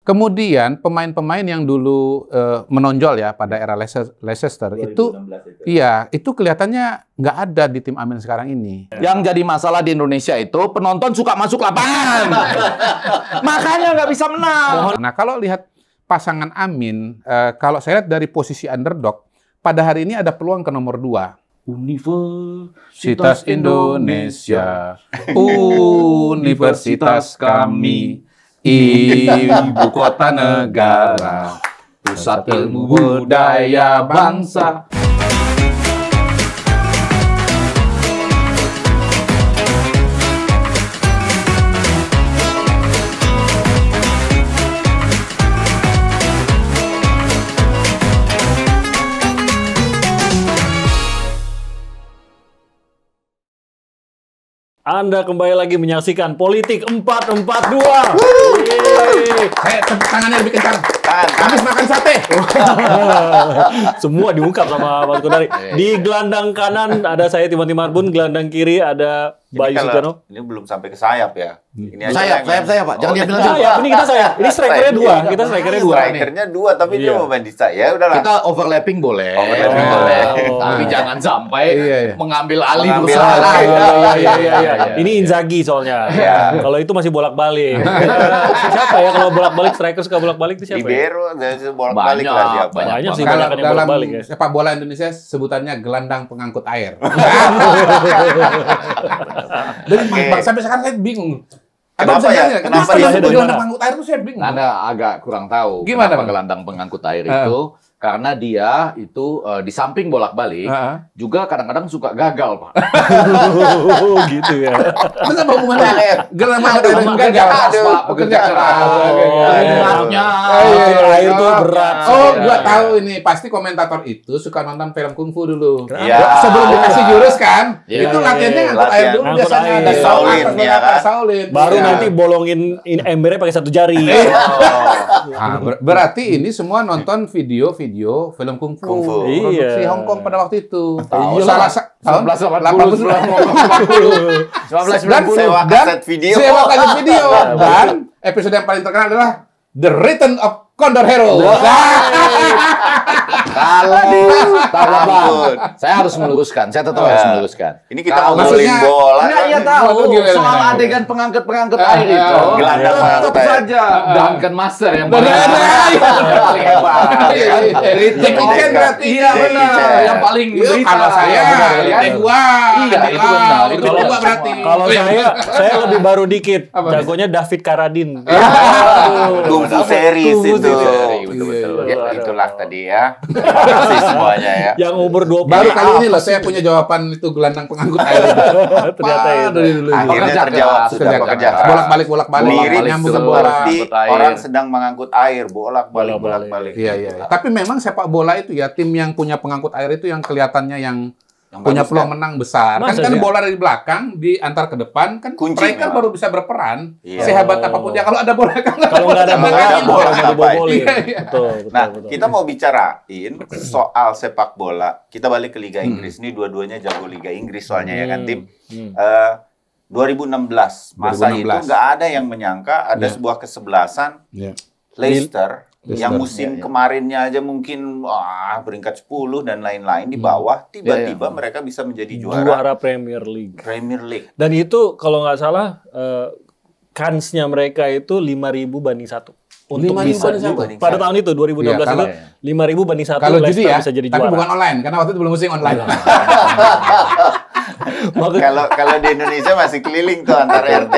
Kemudian pemain-pemain yang dulu menonjol ya pada era Leicester itu, iya itu kelihatannya nggak ada di tim Amin sekarang ini. Yang jadi masalah di Indonesia itu penonton suka masuk lapangan, makanya nggak bisa menang. Nah kalau lihat pasangan Amin, kalau saya lihat dari posisi underdog, pada hari ini ada peluang ke nomor 2. Universitas Indonesia, universitas kami. Ibu kota negara, pusat ilmu budaya bangsa. Anda kembali lagi menyaksikan Politik 442. Saya tepuk tangannya lebih kencang. Habis makan sate. Semua diungkap sama Mas Kodari. Di gelandang kanan ada saya Timothy Marbun, gelandang kiri ada Bayu Sukarno. Ini belum sampai ke sayap ya. Ini Sayap Pak. Jangan diambil lagi. Sayap, ini kita sayap. Ini strikernya 2. Kita strikernya 2. Strikernya 2, tapi dia mau main di sayap. Ya udahlah. Kita overlapping boleh. Overlapping boleh. Tapi jangan sampai mengambil alih Mengambil berusaha. alih. Iya. Ini Inzaghi soalnya. Kalau itu masih bolak-balik. Siapa ya kalau bolak-balik striker suka bolak-balik itu siapa? Libero, bolak-balik lah siapa. Banyak sih Kalau banyak yang dalam bolak-balik ya. sepak bola Indonesia sebutannya gelandang pengangkut air. Dan sampai sekarang saya bingung. Kenapa ya? Kenapa dia gelandang pengangkut air itu saya bingung. Anda agak kurang tahu Gimana, kenapa Bang? gelandang pengangkut air itu. Karena dia itu di samping bolak-balik juga kadang-kadang suka gagal, Pak. Gitu ya. Masa apa hubungannya gelandang pengangkut air gagal? Pak, bekerja keras. Beratnya. Air itu berat. Oh, gua tahu ini. Pasti komentator itu suka nonton film kungfu dulu. Iya. Sebelum dikasih jurus kan, Iya. itu latihannya ngangkut air dulu Ngangkut biasanya. air. Ada Shaolin, ya kan? Shaolin. Baru Iya. nanti bolongin embernya pakai 1 jari. Nah, berarti ini semua nonton video film kungfu. Produksi Iya. Hong Kong pada waktu itu. Tahu Salah lah. tahun 1980. dan Sewa kaset video. Sewa kaset video. Dan episode yang paling terkenal adalah The Return of Condor Hero. Kalau saya harus meluruskan, saya tetap harus meluruskan. Ini kita Kalau- ngobrolin maksudnya- bola. Enggak, iya tahu soal adegan pengangkut air itu. Gelandang pengangkut Tetap air. saja Duncan Master yang paling Paling hebat. Jackie Chan berarti. Iya benar, yang paling Kalau saya Iya, dua. Iya, itu benar. Itu Kalau- dua berarti. Kalau saya lebih baru dik. Jagonya David Carradine. Kungfu series Kungfu itu. series. Betul-betul. Ya, itulah tadi ya. Terima kasih semuanya ya. Yang umur 20. Baru kali ini loh saya punya jawaban itu gelandang pengangkut air. Ternyata itu. Dari dulu. Akhirnya Pekerja terjawab keras, sudah kerja pekerja keras. keras. Bolak-balik Mirip nyambung ke bola. seperti Angkut air. orang sedang mengangkut air, bolak-balik. Iya. Tapi memang sepak bola itu ya tim yang punya pengangkut air itu yang kelihatannya yang punya bagus, peluang kan? menang besar. Masa Kan sih? bola dari belakang diantar ke depan kan Kunci striker memang. baru bisa berperan. Iya. Sehebat apapun dia kalau ada bola kan Kalau nggak ada Kalau bola, nggak ada bola, nggak ngapain? dibobolin. Iya. Betul. Nah, kita mau bicarain soal sepak bola. Kita balik ke Liga Inggris. Ini dua-duanya jago Liga Inggris soalnya ya kan, tim. 2016 masa 2016. itu nggak ada yang menyangka ada sebuah kesebelasan Iya. Leicester yang Leicester. musim kemarinnya aja mungkin peringkat 10 dan lain-lain di bawah, tiba-tiba mereka bisa menjadi juara Juara Premier League. Premier League. Dan itu kalau nggak salah kansnya mereka itu 5.000 banding 1. Untuk 5.000 bisa banding 1. pada tahun itu 2016 Iya, kalau- itu 5.000 banding 1 Kalau judi Leicester ya, bisa jadi tapi juara. bukan online karena waktu itu belum musim online. Kalau di Indonesia masih keliling tuh antar RT.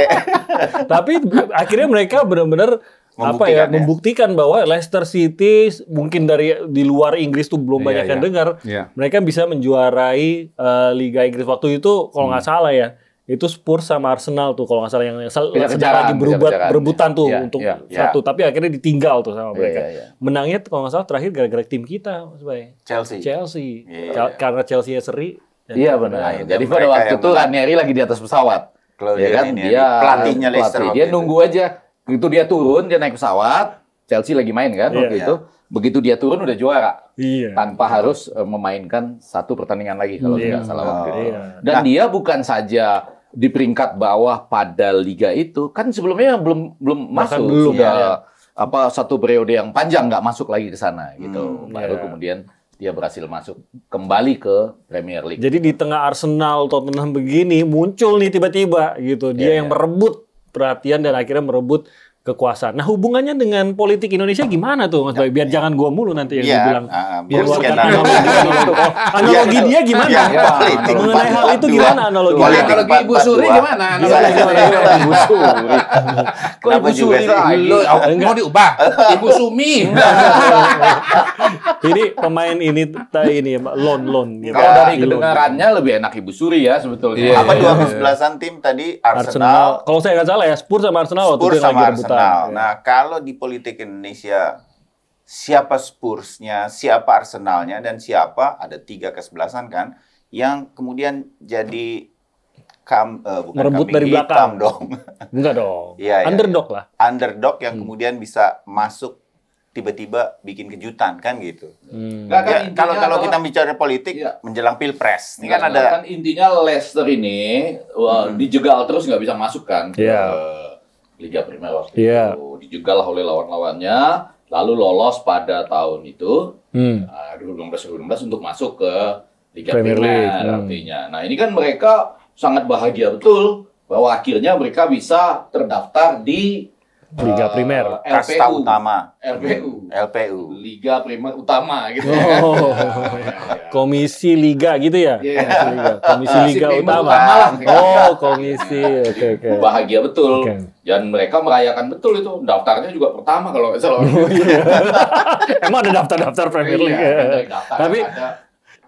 Tapi akhirnya mereka benar-benar membuktikan bahwa Leicester City mungkin di luar Inggris tuh belum banyak yang dengar. Iya. Mereka bisa menjuarai Liga Inggris waktu itu kalau nggak salah ya. Itu Spurs sama Arsenal tuh kalau nggak salah yang sedang lagi berebutan tuh untuk satu. Tapi akhirnya ditinggal tuh sama mereka. Menangnya kalau nggak salah terakhir gara-gara tim kita, Mas Bay. Chelsea. Iya. Karena Chelsea-nya seri. Iya benar. Jadi pada waktu itu Ranieri lagi di atas pesawat. Ya kan? Dia pelatihnya Leicester. Dia nunggu aja. Begitu dia turun, dia naik pesawat. Chelsea lagi main kan waktu itu. Begitu dia turun udah juara. Iya. Tanpa harus memainkan satu pertandingan lagi kalau tidak salah waktu itu. Iya. Dan dia bukan saja di peringkat bawah pada liga itu, kan sebelumnya belum masuk. belum, Sudah ya. satu periode yang panjang nggak masuk lagi ke sana gitu. Baru kemudian dia berhasil masuk kembali ke Premier League. Jadi di tengah Arsenal, Tottenham begini muncul nih tiba-tiba gitu. Dia yang merebut perhatian dan akhirnya merebut kekuasaan. Nah, hubungannya dengan politik Indonesia gimana tuh, Mas Bayu? Biar jangan gua mulu nanti yang dibilang. Biar analogi dia gimana? Mengenai hal itu gimana analogi? Analogi Ibu Suri gimana? Ibu Suri. Kok Ibu Suri mau diubah? Ibu Sumi. Ini pemain ini loan gitu. Kalau dari kedengarannya lebih enak Ibu Suri ya sebetulnya. Apa 12-an tim tadi? Arsenal. Kalau saya nggak salah ya, Spurs sama Arsenal waktu Spurs itu sama lagi Arsenal. rebutan. Nah, kalau di politik Indonesia siapa Spursnya, siapa Arsenalnya, dan siapa ada 3 kesebelasan kan yang kemudian jadi bukan merebut kambing dari hitam belakang dong. Enggak dong. Iya, Underdog lah. Underdog yang kemudian bisa masuk tiba-tiba bikin kejutan kan gitu. Nggak, kan Ya, kalau kita bicara politik menjelang Pilpres, ini kan ada kan intinya Leicester ini dijegal terus nggak bisa masuk kan ke Liga Primer waktu itu. Dijegal oleh lawan-lawannya, lalu lolos pada tahun itu 2016 untuk masuk ke Liga Primer artinya. Nah, ini kan mereka sangat bahagia betul bahwa akhirnya mereka bisa terdaftar di Liga Primer, kasta utama, LPU, Liga Primer Utama gitu ya kan. Komisi Liga gitu ya? Komisi Liga Utama. Komisi. Oke. Bahagia betul. Dan mereka merayakan betul itu. Daftarnya juga pertama kalau nggak salah. Emang ada daftar-daftar Premier League. Tapi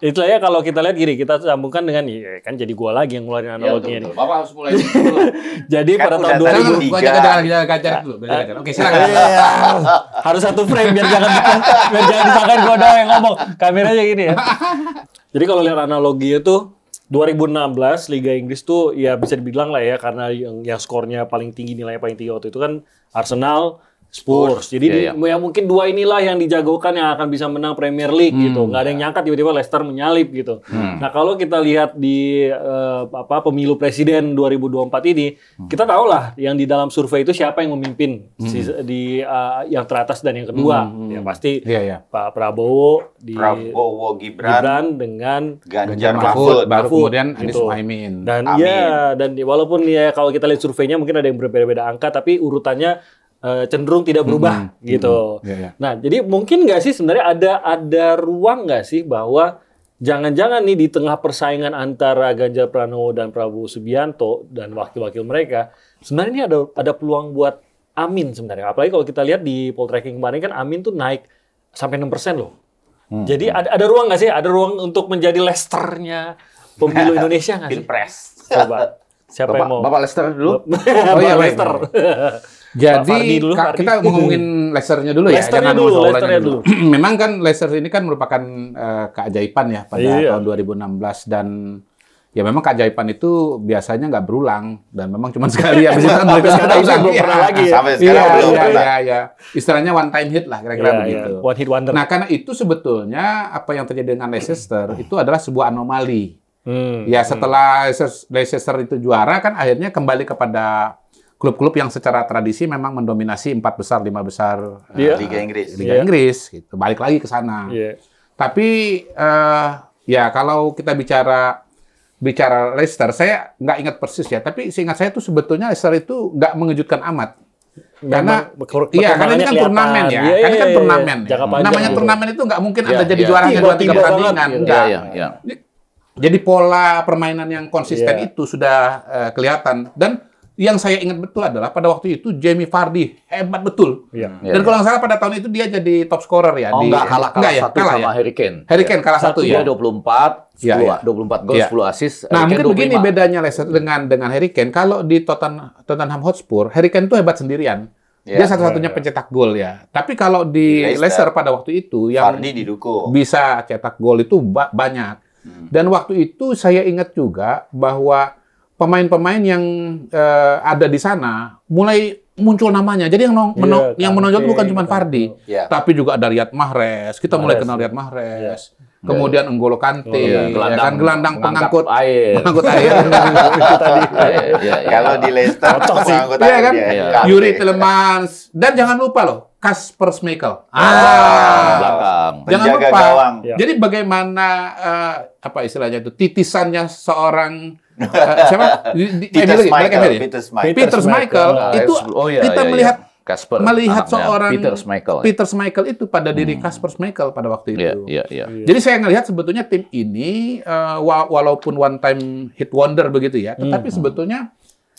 itulah ya, kalau kita lihat gini, kita sambungkan dengan kan jadi gua lagi yang ngeluarin analoginya nih. Bapak harus mulai dulu. Jadi Kan pada tahun udah 2000 Gua jaga dulu. Oke, silakan. harus satu frame biar jangan disangkain gua doang yang ngomong. Kameranya gini ya. Jadi kalau lihat analogi itu 2016 Liga Inggris tuh ya bisa dibilang lah ya, karena yang skornya paling tinggi, nilainya paling tinggi waktu itu kan Arsenal, Spurs. Jadi ya mungkin dua inilah yang dijagokan yang akan bisa menang Premier League gitu. Nggak ada yang nyangka tiba-tiba Leicester menyalip gitu. Nah, kalau kita lihat di pemilu presiden 2024 ini, kita tahu lah yang di dalam survei itu siapa yang memimpin di yang teratas dan yang kedua. Ya pasti Pak Prabowo Gibran dengan Ganjar Mahfud, baru kemudian Anies Muhaimin. Dan dan walaupun ya kalau kita lihat surveinya mungkin ada yang berbeda-beda angka, tapi urutannya cenderung tidak berubah gitu. Nah, jadi mungkin nggak sih sebenarnya ada ruang nggak sih bahwa jangan-jangan nih di tengah persaingan antara Ganjar Pranowo dan Prabowo Subianto dan wakil-wakil mereka, sebenarnya ini ada peluang buat Amin sebenarnya. Apalagi kalau kita lihat di poll tracking kemarin kan Amin tuh naik sampai 6% loh. Jadi ada ruang nggak sih? Ada ruang untuk menjadi Leicester-nya pemilu Indonesia nggak sih? Pilpres. Coba. Siapa yang mau? Bapak Leicester dulu. Leicester. Jadi kita ngomongin Leicester-nya dulu ya, jangan Leicester-nya dulu. Memang kan Leicester ini kan merupakan keajaiban ya pada tahun 2016, dan ya memang keajaiban itu biasanya nggak berulang dan memang cuma sekali habis itu kan mereka belum pernah lagi ya. Sampai sekarang belum pernah. Ya. Istilahnya one time hit lah kira-kira begitu. One hit wonder. Nah, karena itu sebetulnya apa yang terjadi dengan Leicester itu adalah sebuah anomali. Ya, setelah Leicester itu juara kan akhirnya kembali kepada klub-klub yang secara tradisi memang mendominasi 4 besar, 5 besar Liga Inggris. Liga Inggris gitu. Balik lagi ke sana. Tapi ya kalau kita bicara Leicester, saya nggak ingat persis ya, tapi seingat saya tuh sebetulnya Leicester itu nggak mengejutkan amat. Karena karena ini kan turnamen ya. Kan ini kan turnamen. Namanya turnamen itu nggak mungkin Anda jadi juara hanya 2-3 pertandingan. Enggak. Jadi pola permainan yang konsisten itu sudah kelihatan. Dan yang saya ingat betul adalah pada waktu itu Jamie Vardy hebat betul. Dan kalau nggak salah pada tahun itu dia jadi top scorer ya. Nggak kalah satu sama Harry Kane. Harry Kane kalah satu ya. 24 gol, 10 assist. Nah, mungkin begini bedanya Leicester dengan Harry Kane. Kalau di Tottenham Hotspur, Harry Kane itu hebat sendirian. Dia satu-satunya pencetak gol ya. Tapi kalau di Leicester pada waktu itu yang bisa cetak gol itu banyak. Dan waktu itu saya ingat juga bahwa pemain-pemain yang ada di sana mulai muncul namanya. Jadi yang menonjol bukan cuma Vardy, tapi juga ada Riyad Mahrez. Kita mulai kenal Riyad Mahrez. Kemudian N'Golo Kante, gelandang pengangkut air. Kalau di Leicester pengangkut air. Yuri Tielemans. Dan jangan lupa loh, Kasper Schmeichel. Belakang. Jangan Penjaga lupa. gawang. Jadi bagaimana apa istilahnya itu titisannya seorang siapa? Peter Schmeichel itu kita melihat seorang Peter Schmeichel itu pada diri Kasper Schmeichel pada waktu itu. Jadi saya ngelihat sebetulnya tim ini walaupun one time hit wonder begitu ya, tetapi sebetulnya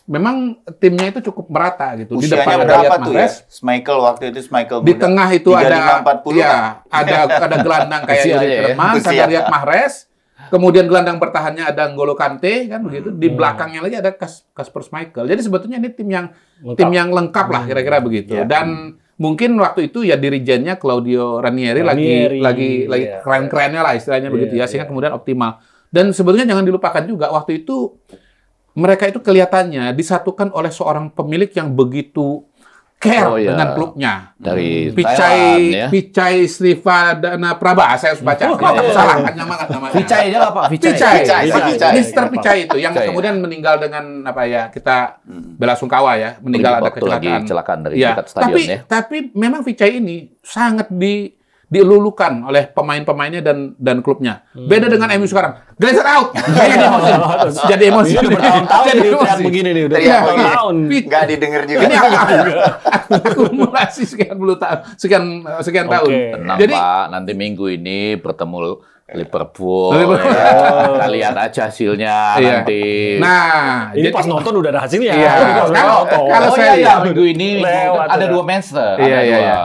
memang timnya itu cukup merata gitu. Usianya di depan ada berapa Riyad tuh Mahrez. ya? Schmeichel waktu itu Schmeichel Di tengah itu 35, 40 ya, ada gelandang kayak Yuri Tielemans, ada Riyad Mahrez. Kemudian gelandang bertahannya ada N'Golo Kante kan begitu. Di belakangnya lagi ada Kasper Schmeichel. Jadi sebetulnya ini tim yang lengkap lah kira-kira begitu. Dan mungkin waktu itu ya dirijennya Claudio Ranieri lagi keren-kerennya lah istilahnya begitu ya, sehingga kemudian optimal. Dan sebetulnya jangan dilupakan juga waktu itu mereka itu kelihatannya disatukan oleh seorang pemilik yang begitu care dengan klubnya. Dari Thailand, Pichai Srivadana Prabha, saya harus baca. Salah, nama. Pichai aja lah Pak. Pichai. Mr. Pichai itu yang kemudian meninggal dengan apa ya, kita bela sungkawa ya, meninggal ada kecelakaan dari dekat stadion ya. Tapi memang Pichai ini sangat dilulukan oleh pemain-pemainnya dan klubnya. Beda dengan MU sekarang. Glazer out. Jadi emosi. Jadi begini nih udah tahun. Nggak didengar juga. Ini akumulasi sekian tahun. Tenang Jadi Pak, nanti minggu ini bertemu Liverpool. Kita lihat aja hasilnya nanti. Nah, ini pas nonton udah ada hasilnya. Kalau saya minggu ini ada 2 Manchester,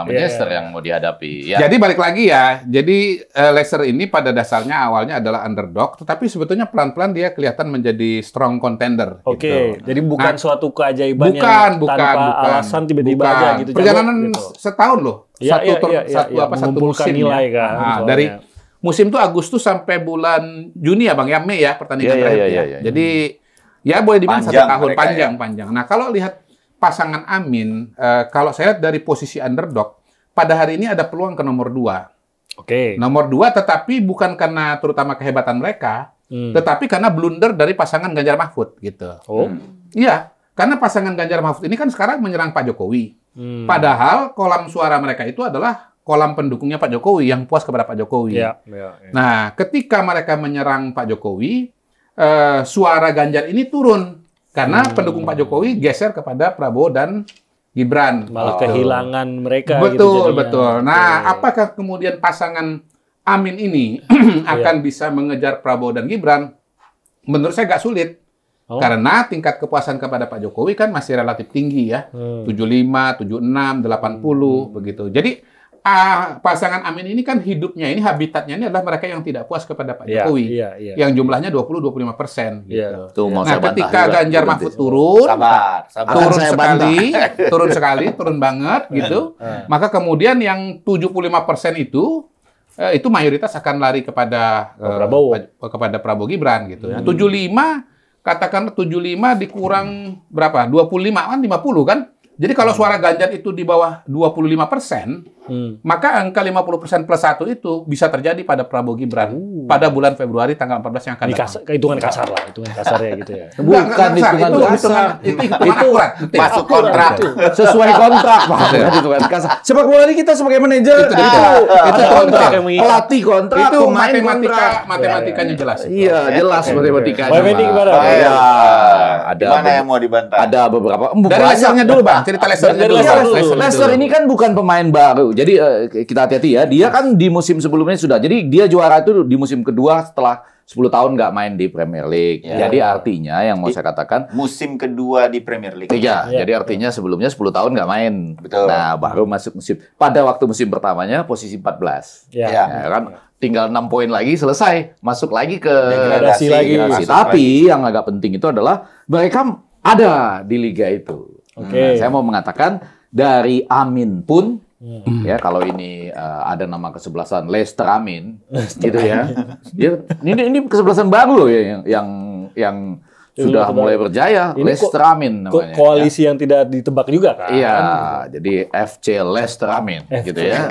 Manchester yang mau dihadapi. Jadi balik lagi ya. Jadi Leicester ini pada dasarnya awalnya adalah underdog, tetapi sebetulnya pelan-pelan dia kelihatan menjadi strong contender. Oke. Jadi bukan suatu keajaiban yang tanpa alasan tiba-tiba aja gitu. Perjalanan setahun loh. Satu musim nilai kan. Dari musim itu Agustus sampai bulan Juni ya Bang, ya Mei ya pertandingan terakhir. Jadi ya boleh dibilang 1 tahun panjang. Nah kalau lihat pasangan Amin, kalau saya lihat dari posisi underdog, pada hari ini ada peluang ke nomor 2. Nomor 2 tetapi bukan karena terutama kehebatan mereka, tetapi karena blunder dari pasangan Ganjar Mahfud gitu. Iya, karena pasangan Ganjar Mahfud ini kan sekarang menyerang Pak Jokowi. Padahal kolam suara mereka itu adalah kolam pendukungnya Pak Jokowi yang puas kepada Pak Jokowi. Nah, ketika mereka menyerang Pak Jokowi, suara Ganjar ini turun karena pendukung Pak Jokowi geser kepada Prabowo dan Gibran. Malah kehilangan mereka. Betul. Nah, apakah kemudian pasangan Amin ini akan bisa mengejar Prabowo dan Gibran? Menurut saya nggak sulit. Karena tingkat kepuasan kepada Pak Jokowi kan masih relatif tinggi ya. 75, 76, 80 begitu. Jadi pasangan Amin ini kan hidupnya ini, habitatnya ini adalah mereka yang tidak puas kepada Pak Jokowi. Yang jumlahnya 20-25% gitu. Nah, ketika Ganjar Mahfud turun sekali, turun banget gitu. Maka kemudian yang 75% itu mayoritas akan lari kepada Prabowo Gibran gitu ya. 75 dikurang berapa? 25 kan 50 kan? Jadi kalau suara Ganjar itu di bawah 25%, maka angka 50% plus 1 itu bisa terjadi pada Prabowo Gibran pada bulan Februari tanggal 14 yang akan datang. Hitungan kasar lah, hitungan kasarnya gitu ya. Bukan hitungan kasar. Itu masuk kontrak. Sesuai kontrak, Pak. Hitungan kasar. Sepak bola ini kita sebagai manajer itu kontrak. Pelatih kontrak, itu matematikanya jelas. Iya, jelas matematikanya. Ada mana yang mau dibantah? Ada beberapa. Dari Leicester-nya dulu, Bang. Cerita Leicester-nya dulu. Leicester ini kan bukan pemain baru. Jadi kita hati-hati ya. Dia kan di musim sebelumnya sudah. Jadi dia juara itu di musim kedua setelah 10 tahun nggak main di Premier League. Jadi artinya yang mau saya katakan musim kedua di Premier League. Iya, jadi artinya sebelumnya 10 tahun nggak main. Betul. Nah, baru masuk musim. Pada waktu musim pertamanya posisi 14. Ya kan? Tinggal 6 poin lagi selesai. Masuk lagi ke degradasi lagi. Tapi yang agak penting itu adalah mereka ada di liga itu. Nah, saya mau mengatakan dari Amin pun ya kalau ini ada nama kesebelasan Leicester Amin gitu ya. Ini kesebelasan baru loh yang sudah mulai berjaya. Leicester Amin namanya. Koalisi yang tidak ditebak juga kan. Iya, jadi FC Leicester Amin gitu ya.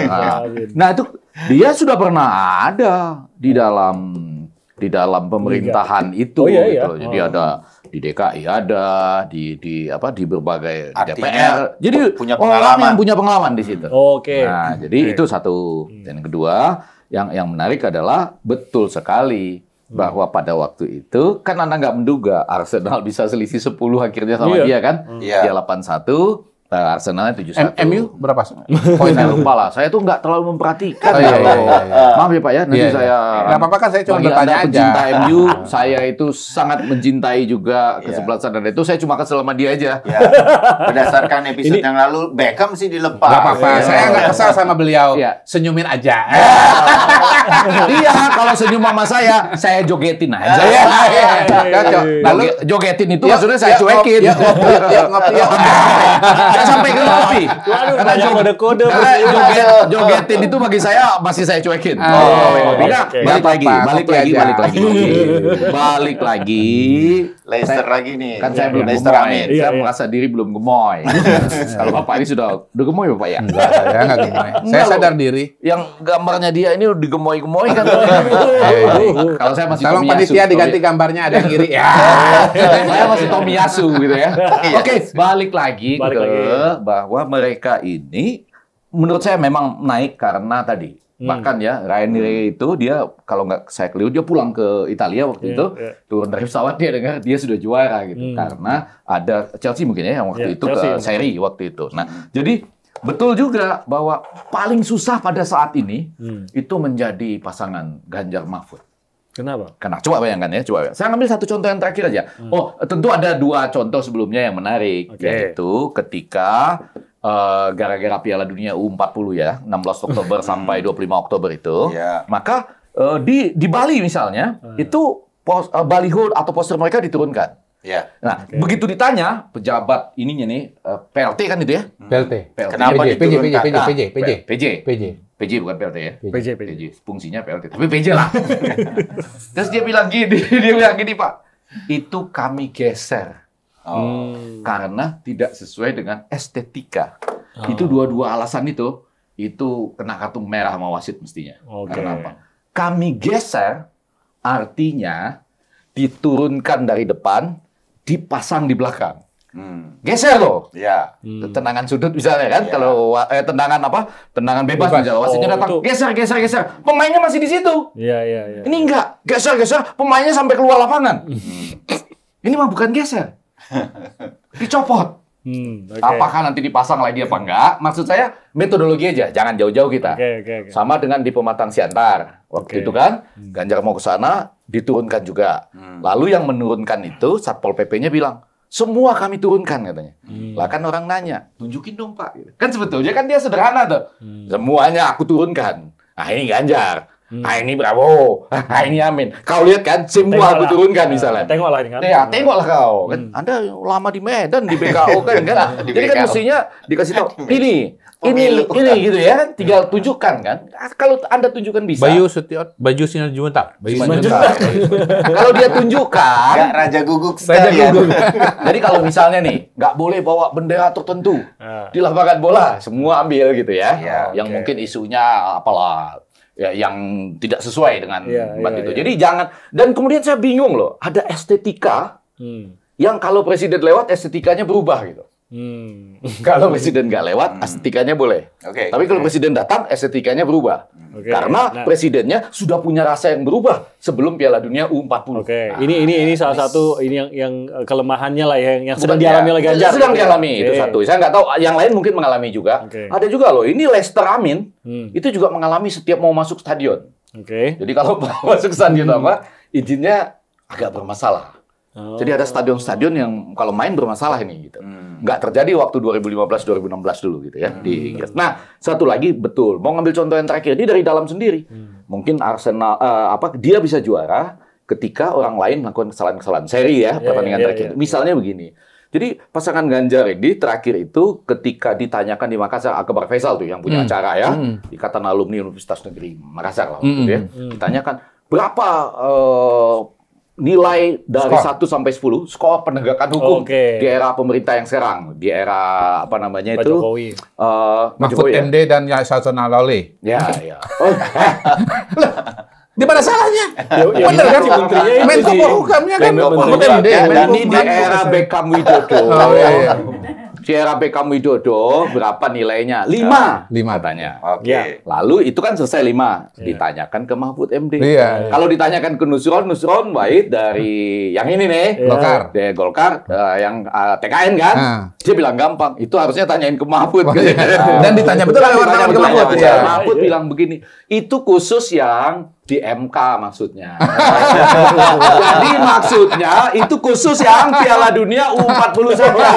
Nah, itu dia sudah pernah ada di dalam pemerintahan itu gitu. Jadi ada di DKI ada, di berbagai Artinya, DPR. Jadi punya orang yang punya pengalaman di situ. Oke. Nah, jadi itu satu. Dan yang kedua, yang menarik adalah betul sekali bahwa pada waktu itu kan Anda nggak menduga Arsenal bisa selisih 10 akhirnya sama dia kan. Dia 81. Arsenalnya 71. MU berapa? Poin saya lupa lah. Saya tuh nggak terlalu memperhatikan. Maaf ya Pak ya. Nanti saya. Nggak apa-apa kan saya cuma bertanya aja. Pencinta MU, saya itu sangat mencintai juga kesebelasan dan itu saya cuma kesel sama dia aja. Ya. Berdasarkan episode yang lalu, Beckham sih dilepas. Nggak apa-apa. Saya nggak kesal sama beliau. Senyumin aja. Iya, kalau senyum sama saya jogetin aja. Cocok. Lalu jogetin itu maksudnya saya cuekin. Ngopi. Saya sampai ke ngopi. Waduh, banyak kode-kode. Jogetin itu bagi saya masih saya cuekin. Balik lagi. Leicester lagi nih. Kan saya belum Leicester gemoy. Saya merasa diri belum gemoy. Kalau Bapak ini sudah gemoy Bapak ya? Enggak, saya nggak gemoy. Saya sadar diri. Yang gambarnya dia ini udah digemoy-gemoy kan. Kalau saya masih tolong panitia diganti gambarnya, ada yang ngiri. Ya. Saya masih Tomiyasu gitu ya. Oke, balik lagi bahwa mereka ini menurut saya memang naik karena tadi bahkan ya Ranieri itu dia kalau nggak saya keliru dia pulang ke Italia waktu itu turun dari pesawat dia dengar dia sudah juara gitu karena ada Chelsea mungkin ya yang waktu itu Chelsea, ke seri waktu itu. Nah jadi betul juga bahwa paling susah pada saat ini itu menjadi pasangan Ganjar Mahfud. Kenapa? Karena coba bayangkan ya, saya ambil satu contoh yang terakhir aja. Oh, tentu ada 2 contoh sebelumnya yang menarik, yaitu ketika gara-gara Piala Dunia U40 ya, 16 Oktober sampai 25 Oktober itu, maka di Bali misalnya itu baliho atau poster mereka diturunkan. Nah, begitu ditanya pejabat ininya nih PLT kan itu ya? PLT. Kenapa diturunkan? PJ bukan PLT ya? PJ. Fungsinya PLT, tapi PJ lah. Terus dia bilang gini Pak, itu kami geser. Karena tidak sesuai dengan estetika. Itu dua alasan itu kena kartu merah sama wasit mestinya. Kenapa? Kami geser artinya diturunkan dari depan, dipasang di belakang. Geser loh. Tendangan sudut misalnya kan, kalau tendangan bebas misalnya, wasitnya datang, geser. Pemainnya masih di situ. Ini enggak, geser, pemainnya sampai keluar lapangan. Ini mah bukan geser. Dicopot. Apakah nanti dipasang lagi apa enggak? Maksud saya metodologi aja, jangan jauh-jauh kita. Sama dengan di Pematang Siantar. Waktu itu kan, Ganjar mau ke sana, diturunkan juga. Lalu yang menurunkan itu, Satpol PP-nya bilang, semua kami turunkan katanya. Lah kan orang nanya, tunjukin dong Pak. Kan sebetulnya kan dia sederhana tuh. Semuanya aku turunkan. Ah ini Ganjar. Ah ini Prabowo. Ah ini Amin. Kau lihat kan, semua aku turunkan misalnya. Tengoklah ini kan. Ya, tengoklah kau. Kan Anda lama di Medan di BKO kan. Jadi kan mestinya dikasih tahu ini gitu ya. Tinggal tunjukkan kan. Kalau Anda tunjukkan bisa. Baju Sinar Jumentar. Kalau dia tunjukkan, nggak Raja Guguk. Jadi kalau misalnya nih, nggak boleh bawa bendera tertentu di lapangan bola, semua ambil gitu ya. Yang mungkin isunya apalah. Ya, yang tidak sesuai dengan itu. Jadi jangan, dan kemudian saya bingung loh, ada estetika yang kalau presiden lewat estetikanya berubah gitu. Kalau presiden nggak lewat, estetikanya boleh. Tapi kalau presiden datang, estetikanya berubah. Karena presidennya sudah punya rasa yang berubah sebelum Piala Dunia U40. Ini salah satu yang kelemahannya lah yang sedang dialami oleh Ganjar. Sedang dialami itu satu. Saya nggak tahu yang lain mungkin mengalami juga. Ada juga loh. Ini Lester Amin itu juga mengalami setiap mau masuk stadion. Jadi kalau masuk stadion izinnya agak bermasalah. Jadi ada stadion-stadion yang kalau main bermasalah ini gitu. Nggak terjadi waktu 2015-2016 dulu gitu ya di Inggris. Nah, satu lagi betul, mau ngambil contoh yang terakhir, ini dari dalam sendiri. Mungkin Arsenal dia bisa juara ketika orang lain melakukan kesalahan-kesalahan seri ya, pertandingan terakhir. Misalnya begini. Jadi pasangan Ganjar ini terakhir itu ketika ditanyakan di Makassar, Akbar Faisal tuh yang punya acara ya, Ikatan Alumni Universitas Negeri Makassar lah gitu ya. Ditanyakan berapa nilai dari 1 sampai 10 skor penegakan hukum di era pemerintah yang sekarang, di era apa namanya itu Mahfud MD dan Yasona Lawli. Di mana salahnya? Bener kan si menterinya itu Menko Polhukamnya kan Mahfud MD. Dan di era Beckham Widodo. Oh iya. Di era Beckham Widodo berapa nilainya? 5 katanya. Oke. Lalu itu kan selesai 5. Ditanyakan ke Mahfud MD. Iya. Kalau ditanyakan ke Nusron Wahid dari yang ini nih, Golkar. Dari Golkar, yang TKN kan, dia bilang gampang. Itu harusnya tanyain ke Mahfud. Dan ditanya betul oleh wartawan ke Mahfud. Mahfud bilang begini, itu khusus yang di MK maksudnya. Jadi maksudnya itu khusus yang Piala Dunia U40 saja.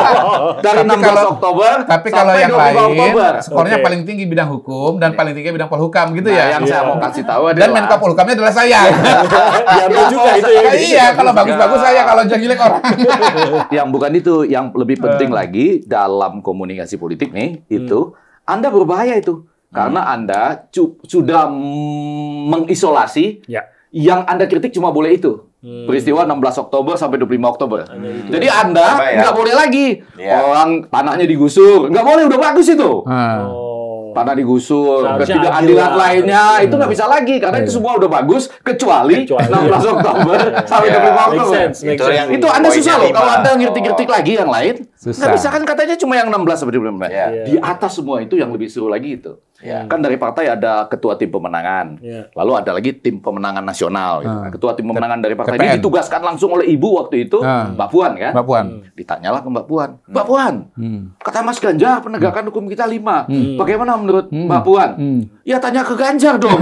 Dari 16 Oktober Tapi kalau yang lain, skornya paling tinggi bidang hukum dan paling tinggi bidang Polhukam gitu ya. Yang saya mau kasih tahu adalah Dan Menko Polhukamnya adalah saya. Diambil juga itu ya. Iya, kalau bagus-bagus saya, kalau jelek orang. Yang bukan itu, yang lebih penting lagi dalam komunikasi politik nih, itu Anda berbahaya itu. Karena Anda sudah mengisolasi yang Anda kritik cuma boleh itu. Peristiwa 16 Oktober sampai 25 Oktober. Jadi Anda nggak boleh lagi. Orang tanahnya digusur. Nggak boleh, udah bagus itu. Tanah digusur, ketidakadilan lainnya itu nggak bisa lagi karena itu semua udah bagus kecuali 16 Oktober sampai 25 Oktober. Itu Anda susah loh kalau Anda ngerti-ngerti lagi yang lain. Nggak bisa kan katanya cuma yang 16 sampai 25. Di atas semua itu yang lebih seru lagi itu. Kan dari partai ada ketua tim pemenangan, lalu ada lagi tim pemenangan nasional. Gitu. Ketua tim pemenangan dari partai ini ditugaskan langsung oleh ibu waktu itu, Mbak Puan kan? Mbak Puan. Ditanyalah ke Mbak Puan, Mbak Puan, kata Mas Ganjar penegakan hukum kita 5. Bagaimana menurut Mbak Puan? Ya tanya ke Ganjar dong.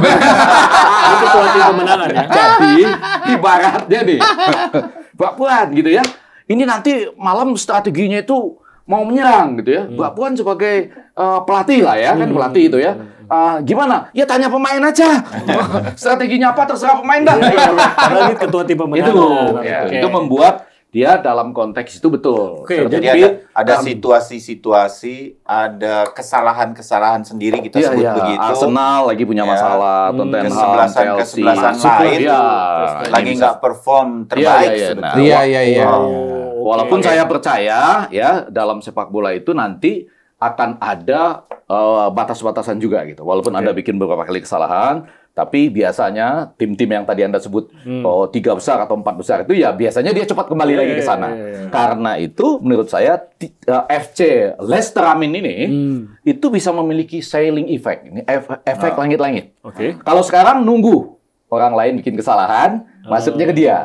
Ketua tim pemenangan ya. Jadi ibaratnya nih, Mbak Puan gitu ya. Ini nanti malam strateginya itu mau menyerang gitu ya. Mbak Puan sebagai pelatih lah ya, kan pelatih itu ya. Gimana? Ya tanya pemain aja. Strateginya apa terserah pemain dah. Apalagi ketua tim pemenangan. Itu membuat dia dalam konteks itu betul. Jadi ada situasi-situasi, ada kesalahan-kesalahan sendiri kita sebut begitu. Arsenal lagi punya masalah, Tottenham, kesebelasan lain lagi nggak perform terbaik sebetulnya. Iya. Walaupun saya percaya ya dalam sepak bola itu nanti akan ada batas-batasan juga gitu. Walaupun Anda bikin beberapa kali kesalahan, tapi biasanya tim-tim yang tadi Anda sebut 3 besar atau 4 besar itu ya biasanya dia cepat kembali lagi ke sana. Karena itu menurut saya FC Leicester Amin ini itu bisa memiliki sailing effect. Ini efek langit-langit. Kalau sekarang nunggu orang lain bikin kesalahan, masuknya ke dia.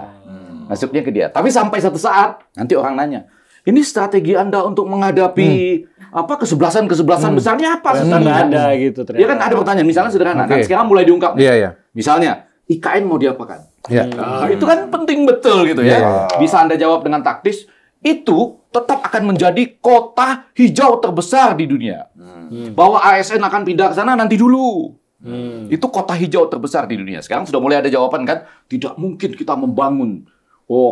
Masuknya ke dia. Tapi sampai satu saat nanti orang nanya, ini strategi Anda untuk menghadapi kesebelasan besarnya apa? Nggak ada gitu. Ya kan ada pertanyaan, misalnya sederhana. Kan sekarang mulai diungkap. Misalnya IKN mau diapakan? Itu kan penting betul gitu ya. Bisa Anda jawab dengan taktis. Itu tetap akan menjadi kota hijau terbesar di dunia. Bahwa ASN akan pindah ke sana nanti dulu. Itu kota hijau terbesar di dunia. Sekarang sudah mulai ada jawaban kan? Tidak mungkin kita membangun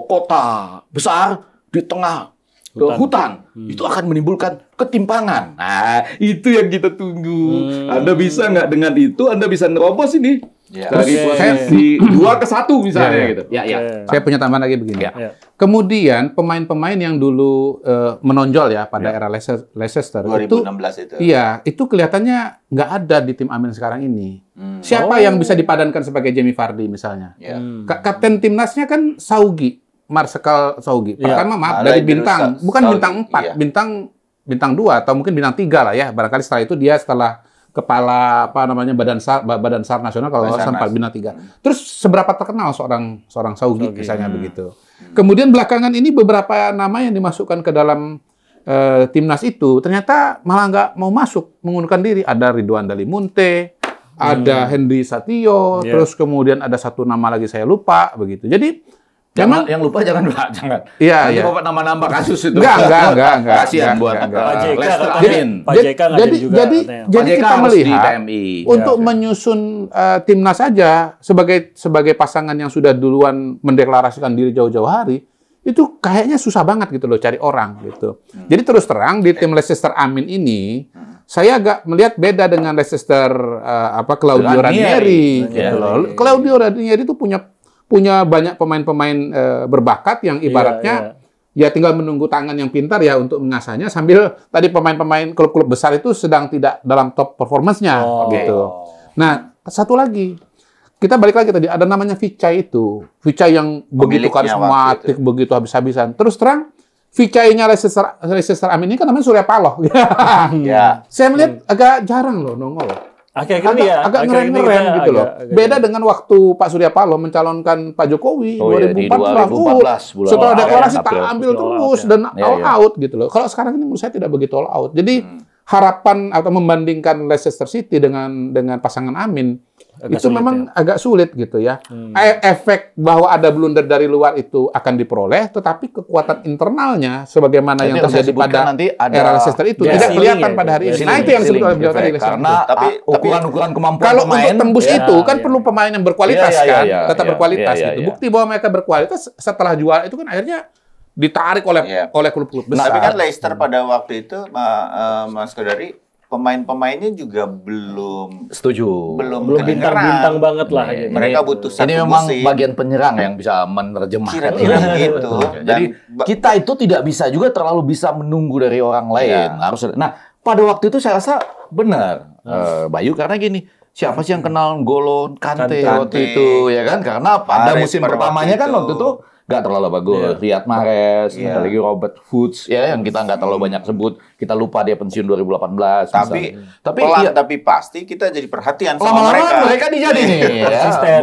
kota besar di tengah hutan. Itu akan menimbulkan ketimpangan. Nah, itu yang kita tunggu. Anda bisa nggak dengan itu? Anda bisa nerobos ini dari posisi 2 ke 1 misalnya gitu. Saya punya tambahan lagi begini. Kemudian pemain-pemain yang dulu menonjol ya pada era Leicester 2016 itu. Iya, itu kelihatannya nggak ada di tim Amin sekarang ini. Siapa yang bisa dipadankan sebagai Jamie Vardy misalnya? Kapten timnasnya kan Saugi, Marsekal Saugi. Pertama maaf dari bintang, bukan bintang 4, bintang 2 atau mungkin bintang 3 lah ya. Barangkali setelah itu dia setelah kepala Badan SAR nasional kalau nggak salah bintang 3. Terus seberapa terkenal seorang Saugi misalnya begitu. Kemudian belakangan ini beberapa nama yang dimasukkan ke dalam timnas itu ternyata malah nggak mau masuk, mengundurkan diri. Ada Ridwan Dalimunte, ada Henry Satrio, terus kemudian ada satu nama lagi saya lupa begitu. Jadi Jangan, yang lupa jangan. Iya, nanti bapak nama-nambah kasus itu. Enggak. Kasihan buat Leicester Amin. Pak JK jadi kita melihat untuk menyusun timnas saja sebagai pasangan yang sudah duluan mendeklarasikan diri jauh-jauh hari, itu kayaknya susah banget gitu loh cari orang gitu. Jadi terus terang di tim Leicester Amin ini saya agak melihat beda dengan Leicester Claudio Ranieri gitu loh. Claudio Ranieri itu punya banyak pemain-pemain berbakat yang ibaratnya ya tinggal menunggu tangan yang pintar ya untuk mengasahnya sambil tadi pemain-pemain klub-klub besar itu sedang tidak dalam top performance-nya gitu. Nah, satu lagi. kita balik lagi tadi, ada namanya Vichai itu. Vichai yang begitu karismatik, begitu habis-habisan. Terus terang, Vichai-nya Leicester Amin ini kan namanya Surya Paloh. Ya. Saya melihat agak jarang loh nongol. Agak ngeren-ngeren gitu loh. Beda dengan waktu Pak Surya Paloh mencalonkan Pak Jokowi 2014. Setelah deklarasi tak ambil terus dan all out gitu loh. Kalau sekarang ini menurut saya tidak begitu all out. Jadi harapan atau membandingkan Leicester City dengan pasangan Amin itu memang agak sulit gitu ya. Efek bahwa ada blunder dari luar itu akan diperoleh, tetapi kekuatan internalnya sebagaimana yang terjadi pada era Leicester itu tidak kelihatan pada hari ini. Nah, itu yang disebut oleh beliau tadi. Karena ukuran kemampuan kalau untuk tembus itu kan perlu pemain yang berkualitas kan, tetap berkualitas gitu. Bukti bahwa mereka berkualitas setelah juara itu kan akhirnya ditarik oleh klub-klub besar. Tapi kan Leicester pada waktu itu, Mas Kodari, pemain-pemainnya juga belum bintang-bintang banget lah. Mereka butuh satu ini memang bagian penyerang yang bisa menerjemahkan. Kira-kira gitu. Jadi kita itu tidak bisa juga terlalu bisa menunggu dari orang lain. Harus. Nah, pada waktu itu saya rasa benar, Bayu, karena gini. Siapa sih yang kenal N'Golo Kante waktu itu, ya kan? Karena pada musim pertamanya kan waktu itu nggak terlalu bagus. Riyad Mahrez, ada lagi Robert Woods, ya yang kita nggak terlalu banyak sebut. Kita lupa dia pensiun 2018. Tapi pasti kita jadi perhatian sama lama-lama mereka dijadi nih.